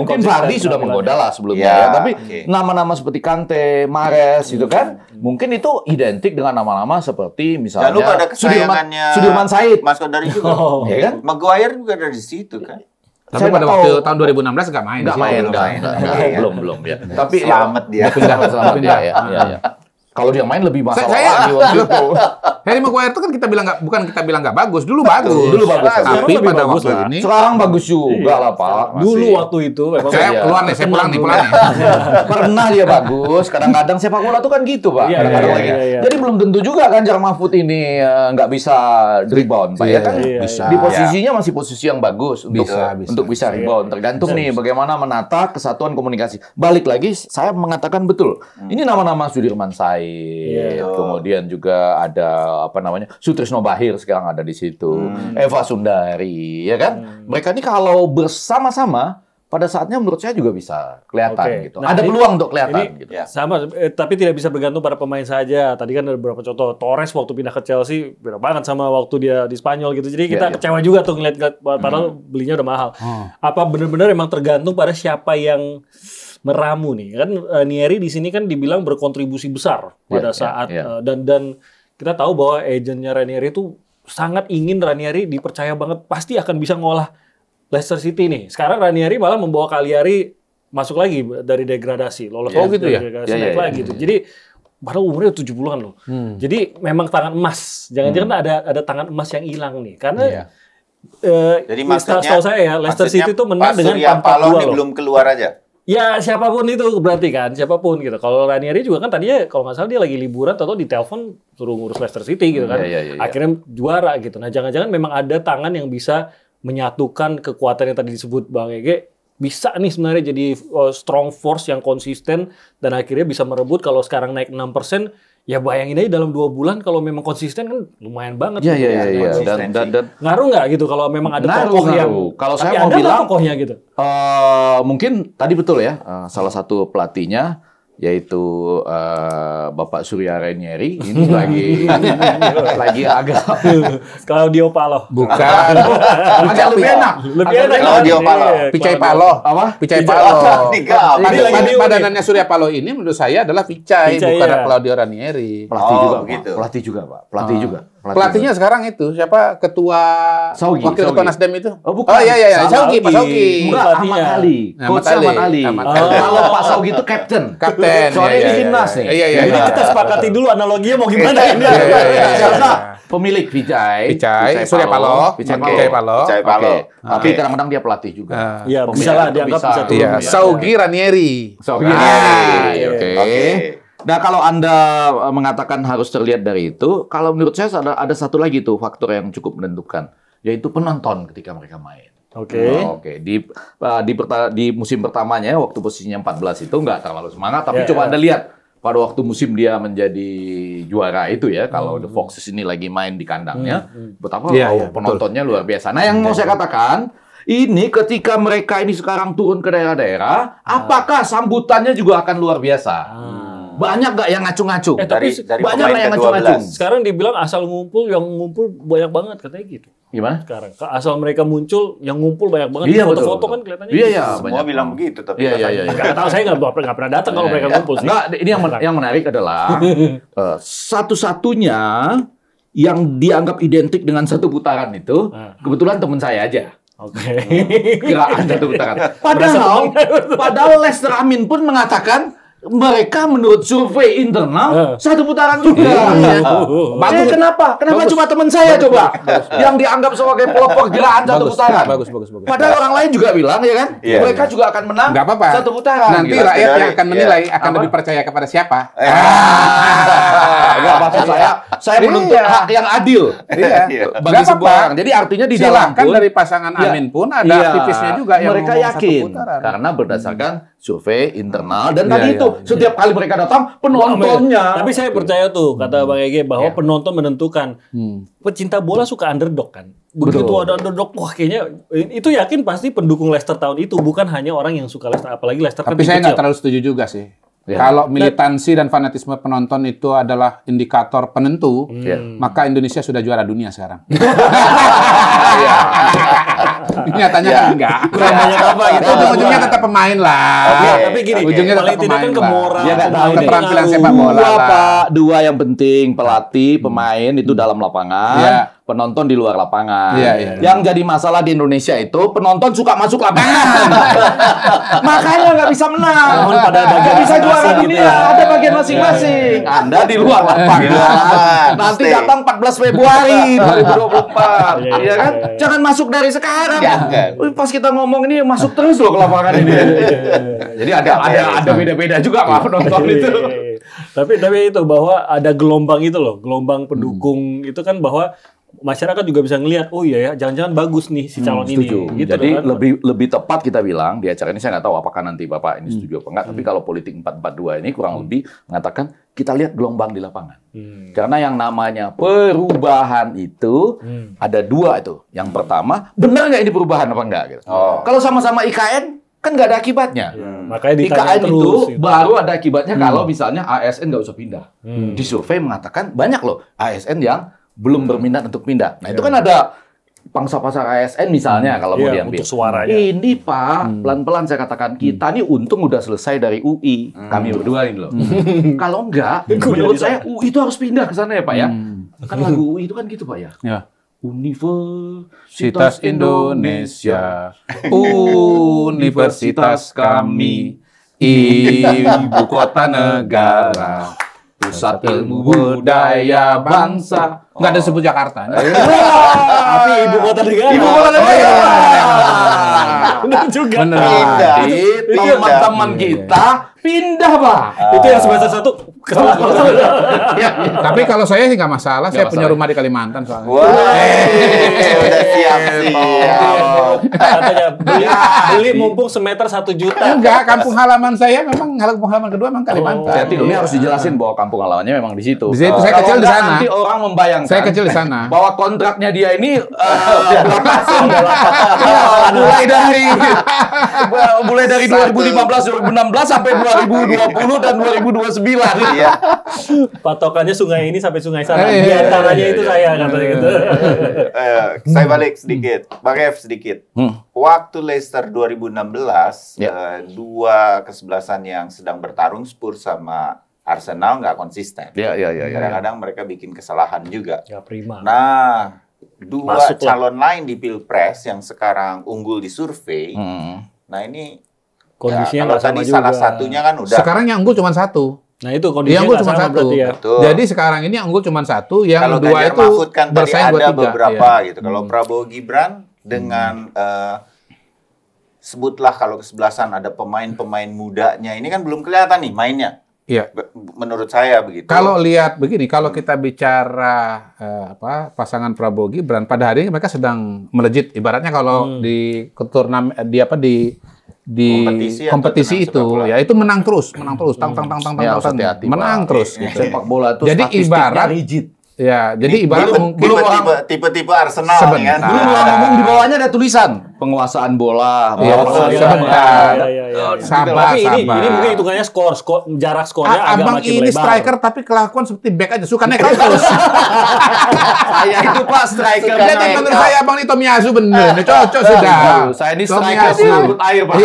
Mungkin Vardy sudah menggoda lah sebelumnya. Ya. Tapi nama-nama seperti Kante, Mahrez, gitu kan, mungkin itu identik dengan nama-nama seperti misalnya Sudirman Said, Mas Kodari juga. Ya kan? Maguire juga dari situ kan. Tapi pada waktu tahun 2016 nggak main. Belum ya. Tapi selamat dia. Selamat dia ya. Kalau dia main lebih masalah lagi waktu itu. Harry Maguire itu kan kita bilang nggak bagus. Dulu bagus. Tapi pada waktu ini sekarang bagus juga lah, Pak. Dulu waktu itu saya pulang nih. Pernah dia bagus. Kadang-kadang sepak bola tuh kan gitu, Pak. Jadi belum tentu juga kan Jar Mahfud ini nggak bisa rebound, Pak. Ya kan di posisinya masih posisi yang bagus untuk bisa rebound. Tergantung nih bagaimana menata kesatuan komunikasi. Balik lagi saya mengatakan betul. Ini nama-nama Sudirman Said. Kemudian juga ada Sutrisno Bahir sekarang ada di situ, Eva Sundari, ya kan? Mereka ini kalau bersama-sama pada saatnya menurut saya juga bisa kelihatan gitu. Nah, ada peluang untuk kelihatan gitu. Sama, tapi tidak bisa bergantung pada pemain saja. Tadi kan ada beberapa contoh. Torres waktu pindah ke Chelsea beda banget sama waktu dia di Spanyol gitu. Jadi kita kecewa juga tuh ngeliat padahal belinya udah mahal. Apa benar-benar emang tergantung pada siapa yang meramu nih kan. Nieri di sini kan dibilang berkontribusi besar pada saat dan kita tahu bahwa agennya Ranieri itu sangat ingin Ranieri dipercaya banget pasti akan bisa ngolah Leicester City nih. Sekarang Ranieri malah membawa Cagliari masuk lagi dari degradasi, lolos gitu ya. Naik lagi gitu. Jadi padahal umurnya 70-an loh. Jadi memang tangan emas. Jangan-jangan ada tangan emas yang hilang nih. Karena jadi maksudnya saya ya Leicester City itu menang dengan 4-2 belum keluar aja. Ya siapapun itu berarti kan, siapapun gitu. Kalau Ranieri juga kan tadinya kalau nggak salah dia lagi liburan atau ditelepon suruh ngurus Leicester City gitu kan. Akhirnya juara gitu. Nah jangan-jangan memang ada tangan yang bisa menyatukan kekuatan yang tadi disebut Bang Ege. Bisa nih sebenarnya jadi strong force yang konsisten dan akhirnya bisa merebut. Kalau sekarang naik 6%, ya bayangin aja dalam 2 bulan kalau memang konsisten kan lumayan banget. Iya. Dan ngaruh nggak gitu kalau memang ada tokoh yang kalau saya mau bilang tokohnya gitu. Mungkin tadi betul ya, salah satu pelatihnya yaitu Bapak Surya Ranieri ini lagi agak Claudio Paloh. Bukan. Agak lebih enak. Claudio Paloh. Pichai Paloh. Pichai Paloh. Padanannya Surya Paloh ini menurut saya adalah Pichai bukan Claudio Ranieri. Pelatih juga, Pak. Pelatihnya sekarang itu siapa? Ketua Wakil Ketua Nasdem itu? Bukan. Iya. Saugi, Pak Saugi. Ahmad Ali. Coach Ahmad Ali. Kalau Pak Saugi itu kapten. Soalnya ini timnas nih. Jadi kita sepakati dulu analoginya mau gimana ini. Pemilik Pichai Surya Paloh. Pichai Paloh. Tapi kadang-kadang dia pelatih juga. Iya, bisa lah dianggap bisa turun. Iya, Saugi Ranieri. Oke. Nah, kalau Anda mengatakan harus terlihat dari itu, kalau menurut saya ada satu lagi tuh faktor yang cukup menentukan, yaitu penonton ketika mereka main. Oke. Di musim pertamanya waktu posisinya 14 itu nggak terlalu semangat, tapi coba Anda lihat pada waktu musim dia menjadi juara itu ya, kalau The Foxes ini lagi main di kandangnya, betapa penontonnya luar biasa. Nah, yang mau saya katakan, Ini ketika mereka ini sekarang turun ke daerah-daerah, apakah sambutannya juga akan luar biasa? Banyak nggak yang ngacung-ngacung? Dari banyak nggak yang ngacung-ngacung? Sekarang dibilang asal ngumpul, yang ngumpul banyak banget katanya gitu. Gimana? Sekarang asal mereka muncul, yang ngumpul banyak banget. Iya, Foto-foto kan kelihatannya. Iya, gitu. iya. Semua bilang begitu, tapi Nggak tahu, saya nggak pernah datang kalau mereka ngumpul sih. Nggak, ini yang menarik adalah satu-satunya yang dianggap identik dengan satu putaran itu kebetulan teman saya aja. Oke. Kiraan satu putaran. Padahal Lester Amin pun mengatakan mereka menurut survei internal satu putaran juga. Bagus. Kenapa? Kenapa cuma teman saya coba yang dianggap sebagai pelopor gerakan satu putaran? Bagus. Padahal orang lain juga bilang ya kan, mereka juga akan menang. Nggak apa-apa. Satu putaran. Nanti rakyat yang akan menilai akan lebih percaya kepada siapa. Enggak, maksud saya menuntut hak yang adil. Bagi sebuah orang. Jadi artinya di dalam kan dari pasangan Amin pun ada aktivisnya juga yang mereka yakin karena berdasarkan survei internal dan tadi itu setiap kali mereka datang penontonnya. Tapi saya percaya tuh kata Bang Ege bahwa penonton menentukan. Pecinta bola suka underdog kan. Begitu ada underdog, wah kayaknya itu yakin pasti pendukung Leicester tahun itu bukan hanya orang yang suka Leicester, apalagi Leicester. Tapi saya nggak terlalu setuju juga sih. Kalau militansi dan fanatisme penonton itu adalah indikator penentu, maka Indonesia sudah juara dunia sekarang. Nyatanya kan enggak. Kurang banyak apa gitu. Ujung-ujungnya tetap pemain lah. Tapi gini, ujungnya tetap paling tidak kan ke moral. Ya nggak tahu keterampilan sepak bola lah. Dua yang penting, pelatih, pemain itu dalam lapangan, penonton di luar lapangan. Yang jadi masalah di Indonesia itu penonton suka masuk lapangan. Makanya nggak bisa menang. Nggak bisa juara dunia. Ada bagian masing-masing. Anda di luar lapangan. Nanti datang 14 Februari 2024. Iya kan? Jangan masuk dari sekarang. Pas kita ngomong ini masuk terus loh ke lapangan ini. Jadi ada beda-beda juga sama penonton itu. Tapi itu bahwa ada gelombang itu loh, gelombang pendukung itu kan bahwa masyarakat juga bisa ngelihat, oh iya ya, jangan-jangan bagus nih si calon ini. Gitu. Jadi kan? lebih tepat kita bilang di acara ini, saya nggak tahu apakah nanti Bapak ini setuju apa enggak, tapi kalau politik 442 ini kurang lebih mengatakan kita lihat gelombang di lapangan. Karena yang namanya perubahan itu ada dua itu. Yang pertama, benar nggak ini perubahan apa enggak? Gitu. Kalau sama-sama IKN, kan nggak ada akibatnya. Makanya IKN itu baru ada akibatnya kalau misalnya ASN nggak usah pindah. Di survei mengatakan banyak loh ASN yang belum berminat untuk pindah. Nah itu kan ada pangsa pasar ASN misalnya kalau mau diambil. Untuk suaranya. Ini Pak, pelan-pelan saya katakan kita nih untung udah selesai dari UI. Kami berdua ini loh. Kalau enggak, menurut saya UI itu harus pindah ke sana ya Pak ya. Kan lagu UI itu kan gitu Pak ya. Universitas Indonesia, universitas kami, ibu kota negara, pusat ilmu budaya bangsa. Nggak ada sebut Jakarta. Tapi ibu kota negara. Ibu kota negara. Benar juga. Jadi teman-teman kita pindah Pak. Itu yang semester 1 ke Tapi kalau saya sih nggak masalah. Saya punya rumah di Kalimantan soalnya. Udah siap-siap. Katanya beli mumpung semeter 1 juta. Enggak, kampung halaman saya memang kampung halaman kedua memang Kalimantan. Ini harus dijelasin bahwa kampung halamannya memang di situ. Di situ saya kecil di sana. Nanti orang membayangkan. Saya kecil di sana. Bahwa kontraknya dia ini mulai dari 2015, 2016 sampai 2020 dan 2029. Iya. Patokannya sungai ini sampai sungai sana. Di antaranya itu saya katanya gitu. Saya balik sedikit, Bang F sedikit. Waktu Leicester 2016, dua kesebelasan yang sedang bertarung Spurs sama Arsenal nggak konsisten. Kadang-kadang mereka bikin kesalahan juga. Ya prima. Nah, dua calon lain di Pilpres yang sekarang unggul di survei. Nah ini kondisinya kalau tadi salah satunya kan udah. Sekarang yang unggul cuma satu. Nah itu kondisinya unggul cuma satu. Ya. Jadi sekarang ini yang unggul cuma satu, yang kalau dua itu Mahfud kan bersaing ada 2-3. beberapa gitu. Kalau Prabowo Gibran dengan sebutlah kalau kesebelasan ada pemain-pemain mudanya, ini kan belum kelihatan nih mainnya. Iya. Menurut saya begitu. Kalau lihat begini, kalau kita bicara pasangan Prabowo Gibran, pada hari ini mereka sedang melejit. Ibaratnya kalau di turnamen di kompetisi itu ya itu menang terus, menang terus, menang terus. Sepak bola itu jadi ibarat rigid. Ya, jadi ibarat belum tipe-tipe Arsenal nih kan. Belum ngomong di bawahnya ada tulisan penguasaan bola. Sabar. Ini mungkin hitungannya skor jarak skornya agak Abang makin ini lebar. striker tapi kelakuan seperti back aja, suka nekat terus. Saya itu Pak striker. Jadi menurut saya Abang ini Tomiyasu bener, cocok sudah. Saya ini striker turun air Pak.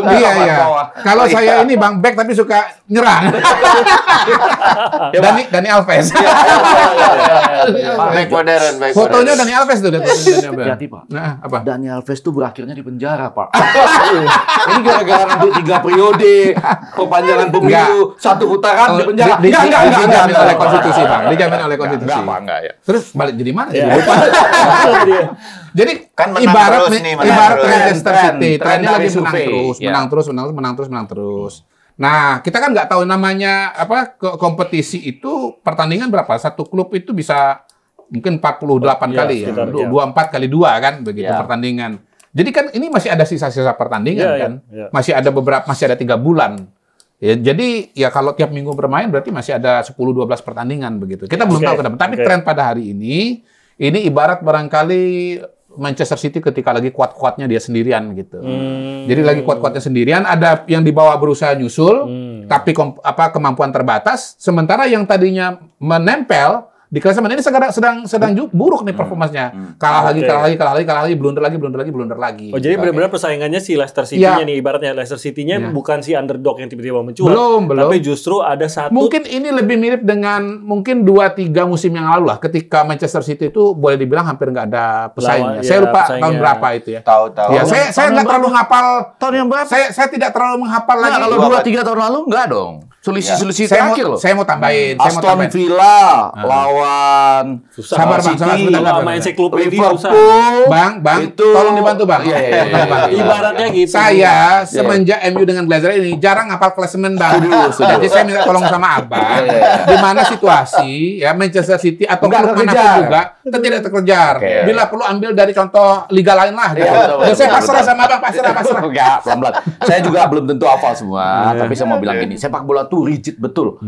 Iya. Kalau saya ini Bang back tapi suka nyerang. Dani Alves. Back modern. Fotonya Dani Alves tuh. Hati Pak. Nah, apa? Dani Alves tuh berakhirnya di penjara Pak. Ini gara-gara nanti 3 periode, perpanjangan pemilu, 1 putaran di penjara. Dijamin oleh konstitusi, Bang. Dijamin oleh konstitusi. Enggak ya. Terus balik jadi mana? Jadi kan ibarat Manchester City, trennya lagi menang terus. Nah, kita kan nggak tahu namanya kompetisi itu pertandingan berapa? Satu klub itu bisa mungkin 48 kali ya. 24 kali 2 kan begitu pertandingan. Jadi kan ini masih ada sisa-sisa pertandingan kan. Masih ada 3 bulan. Ya, jadi ya kalau tiap minggu bermain berarti masih ada 10-12 pertandingan begitu. Kita belum tahu ke depan. Tapi tren pada hari ini ibarat barangkali Manchester City ketika lagi kuat-kuatnya dia sendirian gitu. Jadi lagi kuat-kuatnya sendirian, ada yang di bawah berusaha nyusul, tapi kemampuan terbatas, sementara yang tadinya menempel di klasemen ini sedang buruk nih performanya. Kalah lagi, blunder lagi. Oh, jadi benar-benar persaingannya si Leicester City-nya nih, ibaratnya Leicester City-nya bukan si underdog yang tiba-tiba mencuat. Belum. Tapi justru ada satu. Mungkin ini lebih mirip dengan mungkin 2-3 musim yang lalu lah, ketika Manchester City itu boleh dibilang hampir nggak ada pesaingnya. Saya lupa tahun berapa itu ya. Tahu. Ya, saya nggak terlalu hafal. Tahun yang berapa? Saya tidak terlalu menghafal lagi. Kalau 2-3 tahun lalu enggak dong. Selisih terakhir loh. Saya mau tambahin. Aston Villa lawan Sabar Bang, sama ensiklopedia Liverpool. Bang, itu tolong dibantu Bang. Ibaratnya gitu. Saya semenjak MU dengan Glazer ini jarang hafal klasemen Bang. Jadi saya minta tolong sama Abang. Di mana situasi ya Manchester City atau klub manapun juga tidak terkejar. Bila perlu ambil dari contoh liga lain lah. Dan saya pasrah sama Abang, pasrah. Enggak, pelan-pelan. Saya juga belum tentu hafal semua, tapi saya mau bilang gini, sepak bola tuh rigid betul.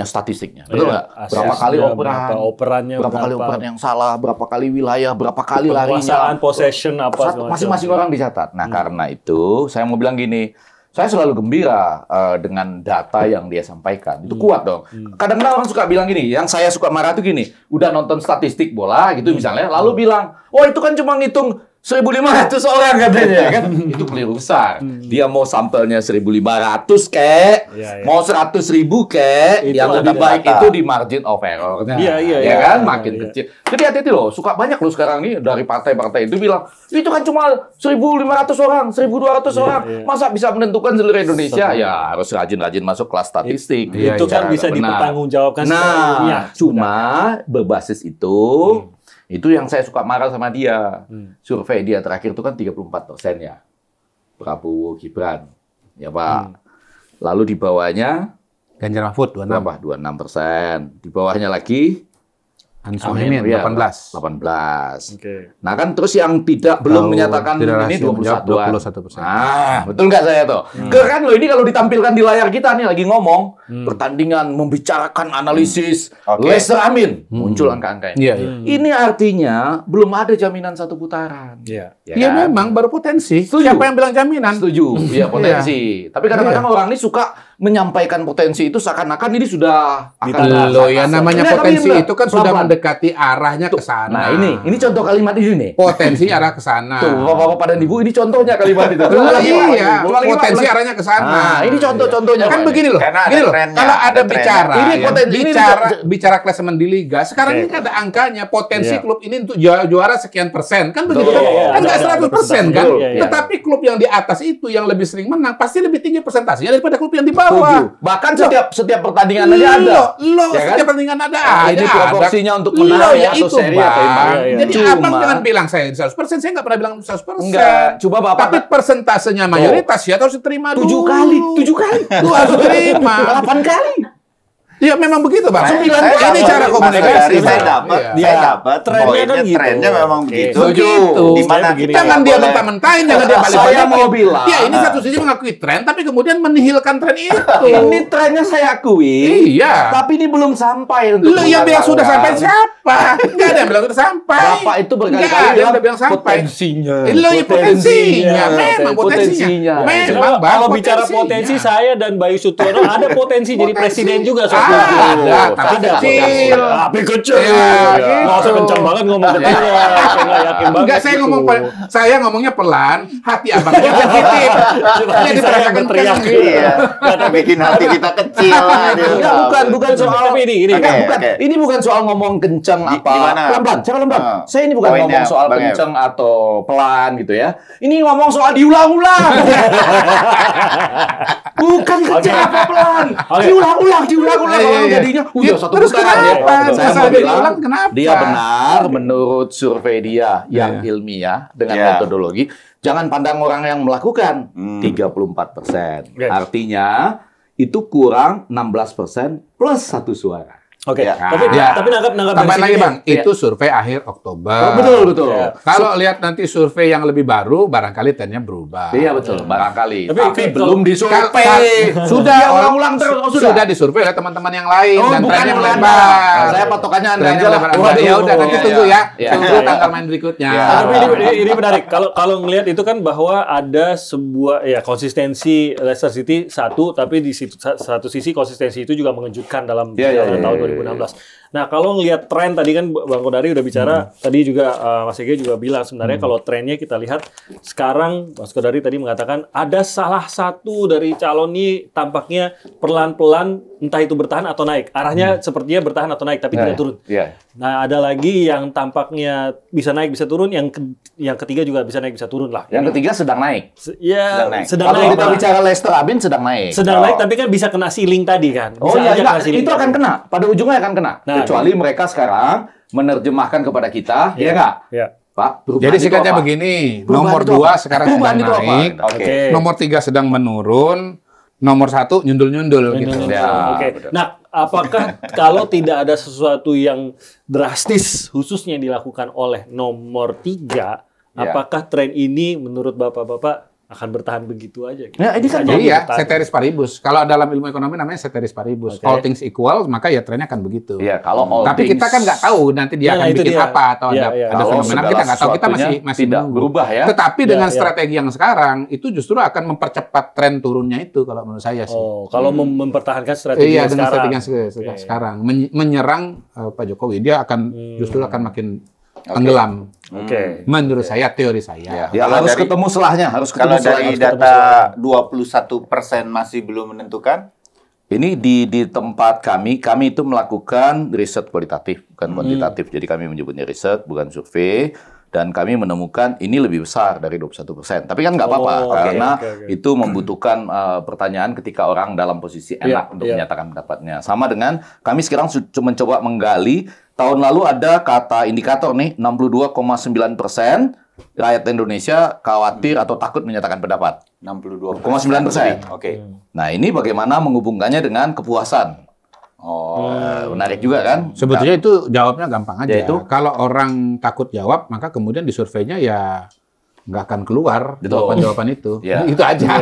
Statistiknya. Betul nggak? Berapa kali operannya, berapa kali operan yang salah, berapa kali wilayah, berapa kali larinya. Possession masing-masing orang dicatat. Nah, karena itu saya mau bilang gini, saya selalu gembira dengan data yang dia sampaikan. Itu kuat dong. Kadang-kadang orang suka bilang gini, yang saya suka marah tuh gini, udah nonton statistik bola gitu misalnya, lalu bilang, "Oh, itu kan cuma ngitung 1.500 orang katanya kan." Itu keliru besar. Dia mau sampelnya 1.500 mau 100.000 yang lebih baik itu di margin of error-nya. Ya kan, makin kecil. Jadi hati-hati loh, suka banyak loh sekarang nih dari partai-partai itu bilang, itu kan cuma 1.500 orang, 1.200 orang. Masa bisa menentukan seluruh Indonesia? Ya harus rajin-rajin masuk kelas statistik. Itu kan bisa dipertanggungjawabkan secara ilmiah. Cuma berbasis itu yang saya suka marah sama dia. Survei dia terakhir itu kan 34% ya. Prabowo Gibran. Ya Pak. Lalu di bawahnya Ganjar Mahfud 26%. Di bawahnya lagi Anies Mohaimin 18. Nah kan terus yang belum menyatakan ini 21%. Nah, betul nggak saya tuh? Keren loh ini kalau ditampilkan di layar kita nih lagi ngomong pertandingan, membicarakan analisis Leicester Amin, muncul angka-angkanya. Ini artinya belum ada jaminan 1 putaran. Ya memang baru potensi. Setuju. Siapa yang bilang jaminan? Setuju. Iya potensi. Tapi kadang-kadang orang ini suka menyampaikan potensi itu seakan-akan ini sudah akan namanya potensi itu kan sudah mendekati arahnya ke sana. Nah, ini contoh kalimat ini nih. Potensi arah ke sana. Tuh, Bapak-bapak dan Ibu, ini contohnya kalimat itu. Potensi arahnya ke sana. Nah, ini contoh-contohnya. Kan begini loh. Kalau ada bicara klasemen di liga, sekarang ini ada angkanya potensi klub ini untuk juara sekian persen. Kan begitu kan? Kan enggak 100% kan? Tetapi klub yang di atas itu yang lebih sering menang pasti lebih tinggi persentasenya daripada klub yang di bawah. Bahkan setiap pertandingan aja ada. Setiap pertandingan ada. Ini proporsinya untuk menang atau seri atau imbang. Jadi abang jangan bilang saya 100%, saya nggak pernah bilang 100%. Enggak, coba Bapak. Tapi persentasenya mayoritas ya harus diterima dulu. 7 kali. Itu harus diterima. 8 kali. Ya memang begitu, Bang. Ini cara komunikasi. Saya dapat trennya kan gitu. Trennya memang begitu. Di mana jangan dia mentah-mentahin, jangan dia balik. Saya mau bilang. Ya, ini satu sisi mengakui tren, tapi kemudian menihilkan tren itu. Ini trennya saya akui. Iya. Tapi ini belum sampai untuk. Lu yang bilang sudah sampai siapa? Enggak ada yang bilang sudah sampai. Bapak itu berkali-kali bilang sampai. Potensinya. Lu ya potensinya. Memang potensinya. Memang kalau bicara potensi, saya dan Bayu Sutono ada potensi jadi presiden juga. Ada, tapi kecil. Tapi kecil. Masa kencang banget ngomong kecil. Saya yakin banget. Enggak, saya ngomongnya pelan, hati abangnya sensitif. Dia diterakan teriak. Bikin hati kita kecil. Bukan soal ini bukan soal ngomong kencang apa. Pelan-pelan, cara pelan-pelan. Saya ini bukan ngomong soal kencang atau pelan gitu ya. Ini ngomong soal diulang-ulang. Bukan kencang apa pelan. Diulang-ulang. Jadinya terus kenapa? Saya bilang kenapa? Dia benar menurut survei dia yang ilmiah dengan metodologi. Jangan pandang orang yang melakukan 34%. Artinya itu kurang 16% plus 1 suara. Oke. Tapi nanggap tambahan lagi, Bang. Itu survei akhir Oktober. Betul. Kalau lihat nanti survei yang lebih baru, barangkali trennya berubah. Iya, betul. Barangkali. Tapi belum disurvei. Sudah ulang-ulang terus. Sudah disurvei oleh teman-teman yang lain dan trennya melebar. Saya patokannya Anda aja lah. Ya udah, nanti tunggu ya. Tunggu tanggal main berikutnya. Tapi ini menarik. Kalau ngelihat itu kan bahwa ada sebuah konsistensi Leicester City satu, tapi di satu sisi konsistensi itu juga mengejutkan dalam tahun 2016. Nah, kalau ngelihat tren tadi kan Bang Kodari udah bicara, tadi juga Mas Ege juga bilang sebenarnya kalau trennya kita lihat sekarang Mas Kodari tadi mengatakan ada salah satu dari calon ini tampaknya pelan-pelan entah itu bertahan atau naik. Arahnya sepertinya bertahan atau naik tapi tidak turun. Nah, ada lagi yang tampaknya bisa naik bisa turun, yang ketiga juga bisa naik bisa turun lah. Yang ketiga sedang naik. Sedang Kalau naik. kita bicara Leicester Abin sedang naik. Sedang naik tapi kan bisa kena ceiling tadi kan. Itu akan kena. Pada ujungnya akan kena. Kecuali mereka sekarang menerjemahkan kepada kita, ya nggak? Pak, jadi singkatnya begini, nomor 2 sekarang sedang naik, nomor 3 sedang menurun, nomor 1 nyundul-nyundul gitu. Nah, apakah kalau tidak ada sesuatu yang drastis khususnya dilakukan oleh nomor 3, apakah tren ini menurut Bapak-bapak akan bertahan begitu aja? Ya, ini kan ceteris paribus. Kalau dalam ilmu ekonomi namanya ceteris paribus. All things equal, maka ya trennya akan begitu. Tapi kita kan nggak tahu nanti dia akan bikin apa atau ada fenomena kita nggak tahu. Kita masih tidak berubah ya. Tetapi dengan strategi yang sekarang itu justru akan mempercepat tren turunnya itu kalau menurut saya sih. Kalau mempertahankan strategi yang dengan strategi yang sekarang menyerang Pak Jokowi, dia akan justru akan makin tenggelam. Menurut saya, teori saya. Harus ketemu selahnya. Kalau dari data 21% masih belum menentukan? Ini di tempat kami itu melakukan riset kualitatif, bukan kuantitatif. Jadi kami menyebutnya riset, bukan survei. Dan kami menemukan ini lebih besar dari 21%. Tapi kan nggak apa-apa, karena itu membutuhkan pertanyaan ketika orang dalam posisi enak untuk menyatakan pendapatnya. Sama dengan kami sekarang mencoba menggali, tahun lalu ada kata indikator nih, 62,9% rakyat Indonesia khawatir atau takut menyatakan pendapat. 62,9%. Nah, ini bagaimana menghubungkannya dengan kepuasan? Menarik juga kan? Sebetulnya itu jawabnya gampang aja. Kalau orang takut jawab, maka kemudian di surveinya ya nggak akan keluar jawaban-jawaban itu. Itu aja.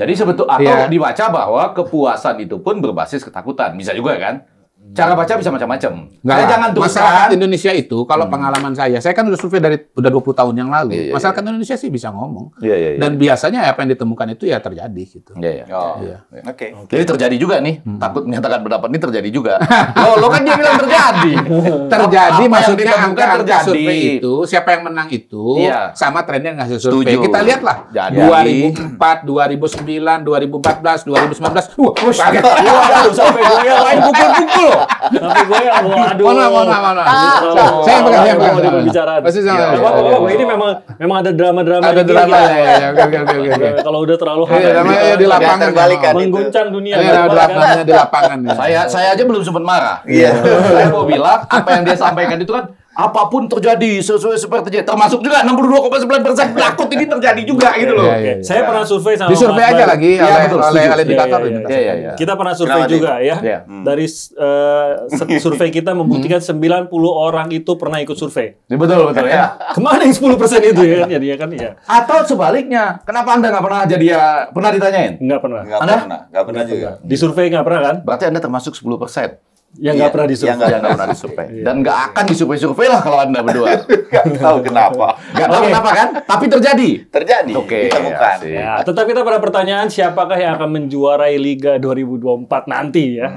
Jadi sebetulnya atau dibaca bahwa kepuasan itu pun berbasis ketakutan. Bisa juga kan? Cara baca bisa macam-macam. Jangan masyarakat Indonesia itu, kalau pengalaman saya kan udah survei udah 20 tahun yang lalu. Masyarakat Indonesia sih bisa ngomong. Dan biasanya apa yang ditemukan itu ya terjadi gitu. Jadi terjadi juga nih, takut menyatakan pendapat ini terjadi juga. Lo kan dia bilang terjadi. Terjadi maksudnya angka survei itu, siapa yang menang itu sama trennya ngasih survei. Kita lihatlah 2004, 2009, 2014, 2019. Kaget. Sampai gue yang lain pukul-pukul. Tapi gue aduh. Mohon. Saya pegang. Pembicaraan. Ini memang ada drama-drama. Ada drama ya. Oke. Kalau udah terlalu di lapangan mengguncang dunia. Di lapangan. Saya aja belum sempat marah. Saya mau bilang apa yang dia sampaikan itu kan apapun terjadi sesuai seperti termasuk juga 62,9% takut ini terjadi juga gitu loh. Saya pernah survei sama disurvei aja lagi oleh indikator. Kita pernah survei juga ya. Dari survei kita membuktikan 90 orang itu pernah ikut survei. Betul ya. Kemana yang 10% itu ya kan? Jadinya kan ya. Atau sebaliknya, kenapa Anda nggak pernah jadi pernah ditanyain? Nggak pernah. Nggak pernah juga. Di survei nggak pernah kan? Berarti Anda termasuk 10%. Yang nggak pernah disurvei. Yang nggak pernah disurvei. Dan nggak akan disurvei lah kalau Anda berdua. Nggak tahu kenapa. Nggak tahu kenapa kan? Tapi terjadi. Terjadi. Ditemukan. Ya, tetapi kita pada pertanyaan siapakah yang akan menjuarai Liga 2024 nanti ya.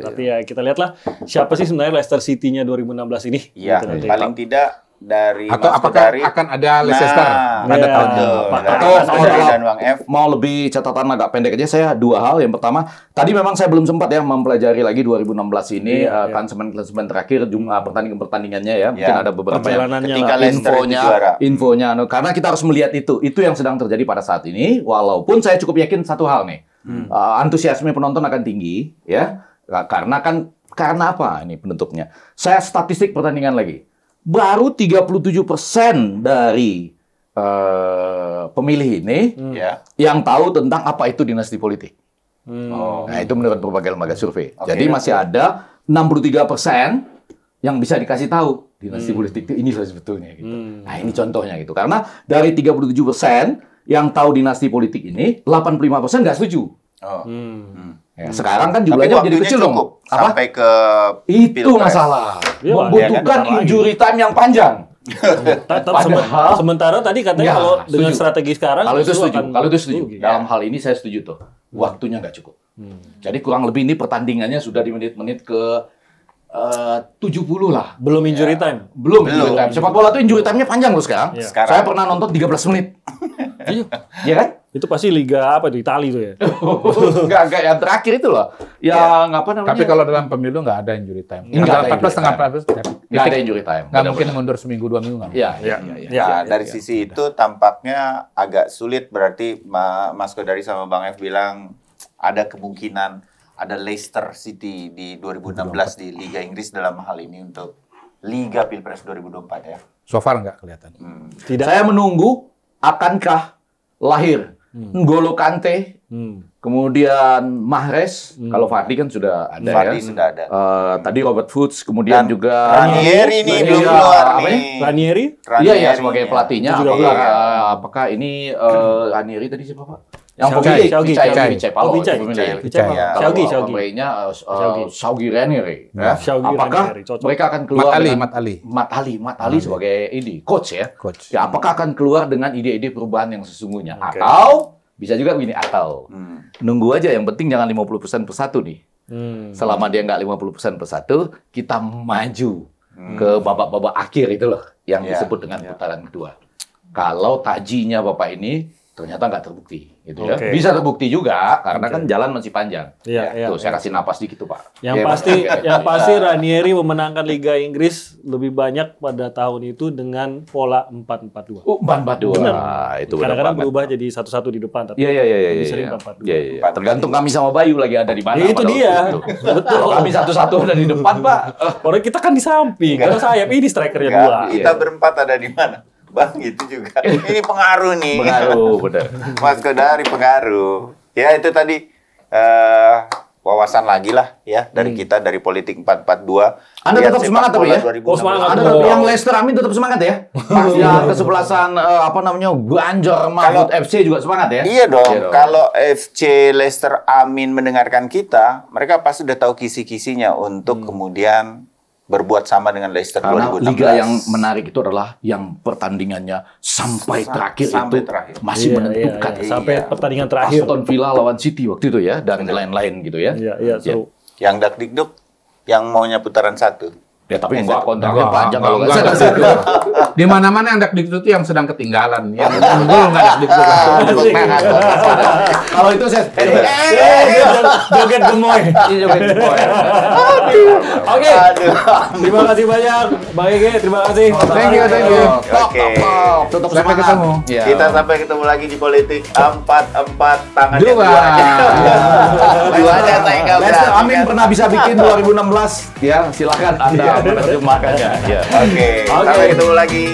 Tapi ya kita lihatlah siapa sih sebenarnya Leicester City-nya 2016 ini. Iya, paling tidak dari atau apakah akan ada Leicester pada tahun ini? Atau dan Bang F mau lebih catatan agak pendek aja, saya dua hal. Yang pertama, tadi memang saya belum sempat ya mempelajari lagi 2016 ini klasemen terakhir jumlah pertandingannya ya. Mungkin ada beberapa yang ketika Leicester infonya karena kita harus melihat itu yang sedang terjadi pada saat ini. Walaupun saya cukup yakin satu hal nih, antusiasme penonton akan tinggi ya. Karena apa ini penutupnya? Saya statistik pertandingan lagi. Baru 37% dari pemilih ini yang tahu tentang apa itu dinasti politik. Nah, itu menurut berbagai lembaga survei. Jadi masih ada 63% yang bisa dikasih tahu dinasti politik itu inilah sebetulnya gitu. Nah, ini contohnya gitu. Karena dari 37% yang tahu dinasti politik ini, 85% nggak setuju. Ya, sekarang kan jumlahnya jadi kecil dong. Sampai ke itu masalah. Membutuhkan injury time yang panjang. Sementara tadi katanya kalau dengan strategi sekarang kalau itu setuju. Dalam hal ini saya setuju tuh. Waktunya nggak cukup. Jadi kurang lebih ini pertandingannya sudah di menit-menit ke 70 lah. Belum injury time. Belum injury time. Sepak bola tuh injury time-nya panjang loh sekarang. Saya pernah nonton 13 menit. Iya kan? Itu pasti liga apa itu? Itali tuh ya? Enggak yang terakhir itu loh. Yang apa namanya? Tapi kalau dalam pemilu nggak ada injury time. Enggak ada 14,5 nggak ada injury time. Nggak mungkin mundur seminggu 2 minggu nggak? Iya. Dari sisi itu tampaknya agak sulit, berarti Mas Kodari sama Bang F bilang ada kemungkinan ada Leicester City di 2016 di Liga Inggris dalam hal ini untuk Liga Pilpres 2024 ya. So far nggak kelihatan. Saya menunggu akankah lahir N'Golo Kante, kemudian Mahrez, kalau Vardy kan sudah ada Vardy sudah ada. Tadi Robert Woods, kemudian juga Ranieri ini belum keluar nih. Ranieri? Iya sebagai pelatihnya. Apakah ini Ranieri tadi siapa Pak? Yang Shaugi Ranieri. Apakah mereka akan keluar Mat Ali sebagai ini coach ya? Ya, apakah akan keluar dengan ide-ide perubahan yang sesungguhnya? Atau bisa juga begini, atau nunggu aja, yang penting jangan 50% persatu nih. Selama dia nggak 50% persatu, kita maju ke babak-babak akhir itu loh yang disebut dengan putaran kedua. Kalau tajinya Bapak ini ternyata nggak terbukti, gitu ya. Bisa terbukti juga karena kan jalan masih panjang. Tuh, saya kasih napas dikit tuh Pak. Yang pasti Ranieri memenangkan Liga Inggris lebih banyak pada tahun itu dengan pola 4-4-2. 4-4-2. Itu kadang-kadang berubah jadi 1-1 di depan, tapi sering 4-4-2. Tergantung kami sama Bayu lagi ada di mana. Itu dia. Betul. Kami 1-1 ada di depan Pak. Orang kita kan di samping, karena sayap ini strikernya 2. Kita berempat ada di mana? Bang, itu juga. Ini pengaruh nih. Pengaruh, benar. Mas Kodari pengaruh. Ya, itu tadi wawasan lagi lah ya dari kita, dari politik 442. Anda tetap semangat tapi ya? Semangat. Anda yang Leicester Amin tetap semangat ya? Pas yang kesebelasan Ganjar Mahfud FC juga semangat ya? Iya dong. Kalau FC Leicester Amin mendengarkan kita, mereka pasti udah tahu kisi-kisinya untuk kemudian berbuat sama dengan Leicester 2016. Liga yang menarik itu adalah yang pertandingannya sampai terakhir masih menentukan. Sampai pertandingan terakhir. Aston Villa lawan City waktu itu ya, dan lain-lain gitu ya. Iya, seru. Yang dak-dikduk, yang maunya putaran 1. Ya tapi enggak, kontraknya panjang kalau enggak. Di mana-mana yang dak-dikduk itu yang sedang ketinggalan. Yang unggul enggak dak-dikduk. Kalau itu saya joget gemoy. Oke. Terima kasih banyak Bang Ege, terima kasih. Thank you. Oke. Tutup sampai ketemu. Kita sampai ketemu lagi di politik 4-4 tangan dua. Duanya saya enggak berani. Amin pernah bisa bikin 2016. Ya, silakan Anda menerjemahkannya. Ya. Oke, sampai ketemu lagi.